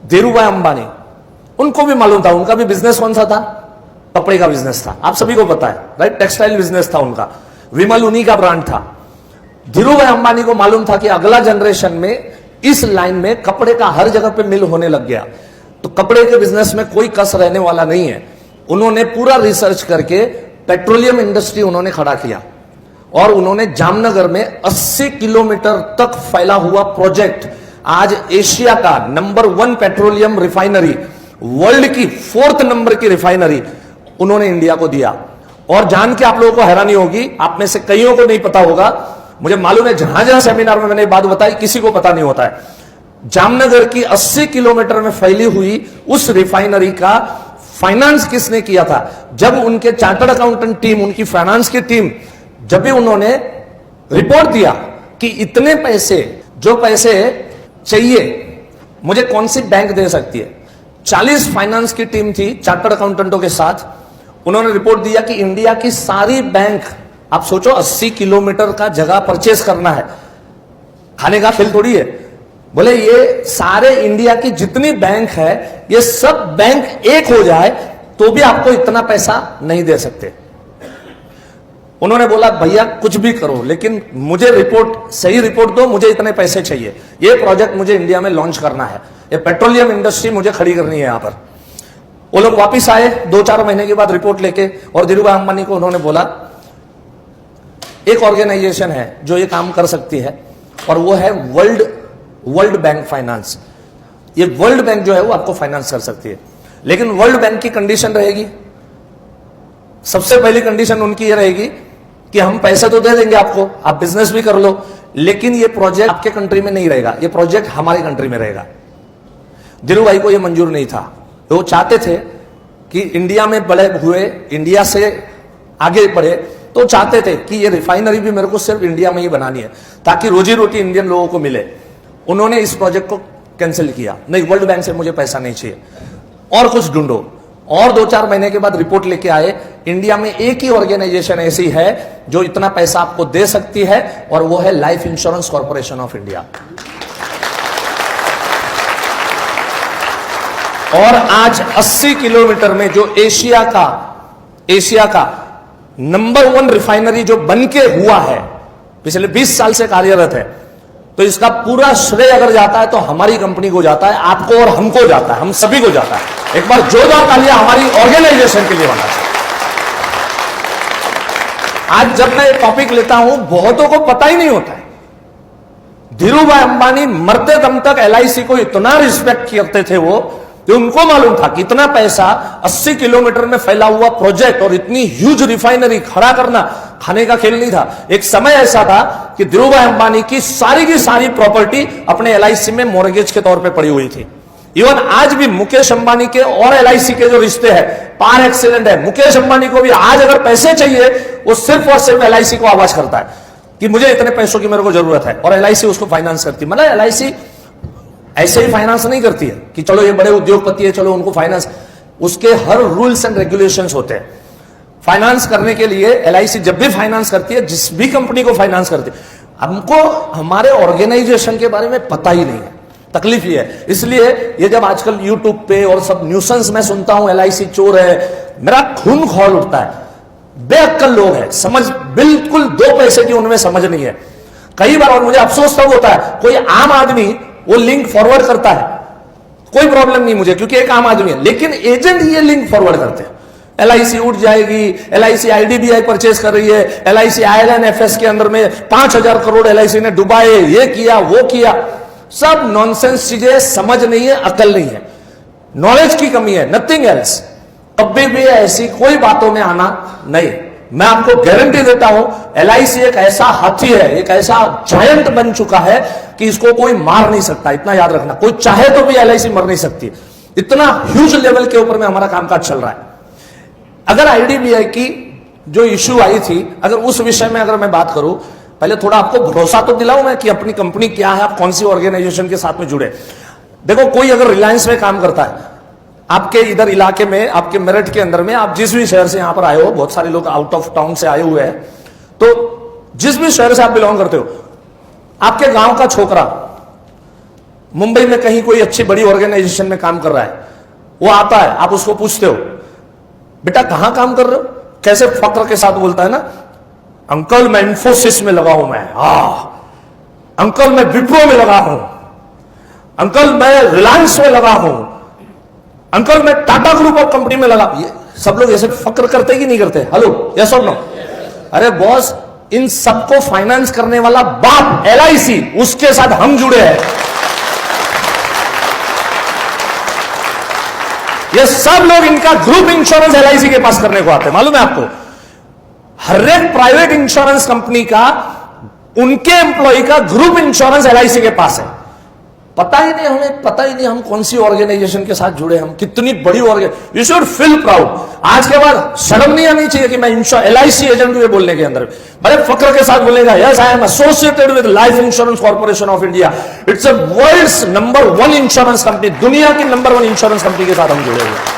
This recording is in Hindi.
धीरू भाई अंबानी, उनको भी मालूम था, उनका भी बिजनेस कौन सा था? कपड़े का बिजनेस था, आप सभी को पता है, राइट? टेक्सटाइल बिजनेस था उनका, विमल उन्हीं का ब्रांड था। धीरू भाई अंबानी को मालूम था कि अगला जनरेशन में इस लाइन में कपड़े का हर जगह पे मिल होने लग गया, तो कपड़े के बिजनेस में कोई कस रहने वाला नहीं है। उन्होंने पूरा रिसर्च करके पेट्रोलियम इंडस्ट्री उन्होंने खड़ा किया और उन्होंने जामनगर में 80 किलोमीटर तक फैला हुआ प्रोजेक्ट, आज एशिया का नंबर 1 पेट्रोलियम रिफाइनरी, वर्ल्ड की 4th नंबर की रिफाइनरी उन्होंने इंडिया को दिया। और जान के आप लोगों को हैरानी होगी, आप में से कईयों को नहीं पता होगा, मुझे मालूम है जहां जहां सेमिनार में मैंने ये बात बताई किसी को पता नहीं होता है, जामनगर की 80 किलोमीटर में फैली हुई उस रिफाइनरी का फाइनेंस किसने किया था? जब उनके चार्टर्ड अकाउंटेंट टीम, उनकी फाइनेंस की टीम, जब भी उन्होंने रिपोर्ट दिया कि इतने पैसे, जो पैसे चाहिए मुझे कौन सी बैंक दे सकती है, 40 फाइनेंस की टीम थी चार्टर्ड अकाउंटेंटों के साथ, उन्होंने रिपोर्ट दिया कि इंडिया की सारी बैंक, आप सोचो 80 किलोमीटर का जगह परचेस करना है, खाने का खेल थोड़ी है, बोले ये सारे इंडिया की जितनी बैंक है ये सब बैंक एक हो जाए तो भी आपको इतना पैसा नहीं दे सकते। उन्होंने बोला भैया कुछ भी करो लेकिन मुझे रिपोर्ट, सही रिपोर्ट दो, मुझे इतने पैसे चाहिए, ये प्रोजेक्ट मुझे इंडिया में लॉन्च करना है, ये पेट्रोलियम इंडस्ट्री मुझे खड़ी करनी है यहां पर। वो लोग वापिस आए 2-4 महीने के बाद रिपोर्ट लेके, और धीरू भाई अंबानी को उन्होंने बोला एक ऑर्गेनाइजेशन है जो ये काम कर सकती है और वो है वर्ल्ड बैंक फाइनेंस। ये वर्ल्ड बैंक जो है वो आपको फाइनेंस कर सकती है, लेकिन वर्ल्ड बैंक की कंडीशन रहेगी, सबसे पहली कंडीशन उनकी ये रहेगी कि हम पैसे तो दे देंगे आपको, आप बिजनेस भी कर लो, लेकिन ये प्रोजेक्ट आपके कंट्री में नहीं रहेगा, ये प्रोजेक्ट हमारी कंट्री में रहेगा। धीरू भाई को ये मंजूर नहीं था, वो चाहते थे कि इंडिया में बड़े हुए, इंडिया से आगे बढ़े, तो चाहते थे कि ये रिफाइनरी भी मेरे को सिर्फ इंडिया में ही बनानी है ताकि रोजी रोटी इंडियन लोगों को मिले। उन्होंने इस प्रोजेक्ट को कैंसिल किया, नहीं वर्ल्ड बैंक से मुझे पैसा नहीं चाहिए, और कुछ ढूंढो। और 2-4 महीने के बाद रिपोर्ट लेके आए, इंडिया में एक ही ऑर्गेनाइजेशन ऐसी है जो इतना पैसा आपको दे सकती है, और वो है life insurance corporation of India. और आज 80 किलोमीटर में जो एशिया का नंबर 1 रिफाइनरी जो बनके हुआ है, पिछले 20 साल से कार्यरत है, तो इसका पूरा श्रेय अगर जाता है तो हमारी कंपनी को जाता है, आपको और हमको जाता है, हम सभी को जाता है। एक बार जोरदार तालियां हमारी ऑर्गेनाइजेशन के लिए होना चाहिए। आज जब मैं टॉपिक लेता हूं बहुतों को पता ही नहीं होता है, धीरू भाई अंबानी मरते दम तक LIC को इतना रिस्पेक्ट करते थे वो, कि उनको मालूम था कि इतना पैसा 80 किलोमीटर में फैला हुआ प्रोजेक्ट और इतनी ह्यूज रिफाइनरी खड़ा करना खाने का खेल नहीं था। एक समय ऐसा था कि धीरू भाई अंबानी की सारी प्रॉपर्टी अपने LIC में मॉर्गेज के तौर पे पड़ी हुई थी। इवन आज भी मुकेश अंबानी के और LIC के जो रिश्ते हैं पार एक्सीलेंट है। मुकेश अंबानी को भी आज अगर पैसे चाहिए, वो सिर्फ और सिर्फ LIC को आवाज करता है कि मुझे इतने पैसों की मेरे को जरूरत है, और LIC उसको फाइनेंस करती है। मतलब LIC ऐसे ही फाइनेंस नहीं करती है कि चलो ये बड़े उद्योगपति है चलो उनको फाइनेंस, उसके हर रूल्स एंड रेगुलेशंस होते हैं फाइनेंस करने के लिए। LIC जब भी फाइनेंस करती है, जिस भी कंपनी को फाइनेंस करती है, हमको हमारे ऑर्गेनाइजेशन के बारे में पता ही नहीं है। तकलीफ ये है, इसलिए ये जब आजकल यूट्यूब पे और सब न्यूसेंस में सुनता हूं LIC चोर है, मेरा खून खौल उठता है। बेअक्ल लोग हैं, समझ बिल्कुल 2 पैसे की उनमें समझ नहीं है कई बार। और मुझे अफसोस तब होता है, कोई आम आदमी वो लिंक फॉरवर्ड करता है, कोई प्रॉब्लम नहीं मुझे क्योंकि एक आम आदमी है, लेकिन एजेंट ये लिंक फॉरवर्ड करते हैं, LIC उठ जाएगी, LIC IDBI परचेज कर रही है, LIC ILNFS के अंदर में 5000 करोड़ LIC ने डुबाए, ये किया वो किया, सब नॉनसेंस चीजें, समझ नहीं है, अकल नहीं है, नॉलेज की कमी है, नथिंग एल्स। कभी भी ऐसी कोई बातों में आना नहीं। मैं आपको गारंटी देता हूं LIC एक ऐसा हाथी है, एक ऐसा जायंट बन चुका है कि इसको कोई मार नहीं सकता। इतना याद रखना, कोई चाहे तो भी LIC मर नहीं सकती। इतना ह्यूज लेवल के ऊपर में हमारा कामकाज चल रहा है। अगर IDBI की जो इश्यू आई थी, अगर उस विषय में अगर मैं बात करूं, पहले थोड़ा आपको भरोसा तो दिलाऊं मैं कि अपनी कंपनी क्या है, आप कौन सी ऑर्गेनाइजेशन के साथ में जुड़े। देखो, कोई अगर रिलायंस में काम करता है, आपके इधर इलाके में, आपके मेरठ के अंदर में, आप जिस भी शहर से यहां पर आए हो, बहुत सारे लोग आउट ऑफ टाउन से आए हुए हैं, तो जिस भी शहर से आप बिलोंग करते हो, आपके गांव का छोकरा मुंबई में कहीं कोई अच्छी बड़ी ऑर्गेनाइजेशन में काम कर रहा है, वो आता है, आप उसको पूछते हो बेटा कहां काम कर रहे हो, कैसे फक्र के साथ बोलता है ना, अंकल मैं इंफोसिस में लगा हूं, मैं अंकल मैं विप्रो में लगा हूं, अंकल मैं रिलायंस में लगा हूं, अंकल मैं टाटा ग्रुप ऑफ कंपनी में लगा। ये सब लोग ऐसे फक्र करते कि नहीं करते? हेलो, यस और नो? अरे बॉस, इन सबको फाइनेंस करने वाला बाप LIC, उसके साथ हम जुड़े हैं। ये सब लोग इनका ग्रुप इंश्योरेंस LIC के पास करने को आते हैं, मालूम है आपको? हर एक प्राइवेट इंश्योरेंस कंपनी का, उनके एम्प्लॉय का ग्रुप इंश्योरेंस LIC के पास है। पता ही नहीं, हमें पता ही नहीं हम कौन सी ऑर्गेनाइजेशन के साथ जुड़े, हम कितनी बड़ी organization. You should feel proud. आज के बाद शर्म नहीं आनी चाहिए कि मैं LIC एजेंट हूं बोलने के अंदर, बड़े फक्र के साथ बोलेगा, yes I am associated with life insurance corporation of India, it's a world's number 1 insurance company, दुनिया की नंबर 1 इंश्योरेंस कंपनी के साथ हम जुड़े हुए हैं।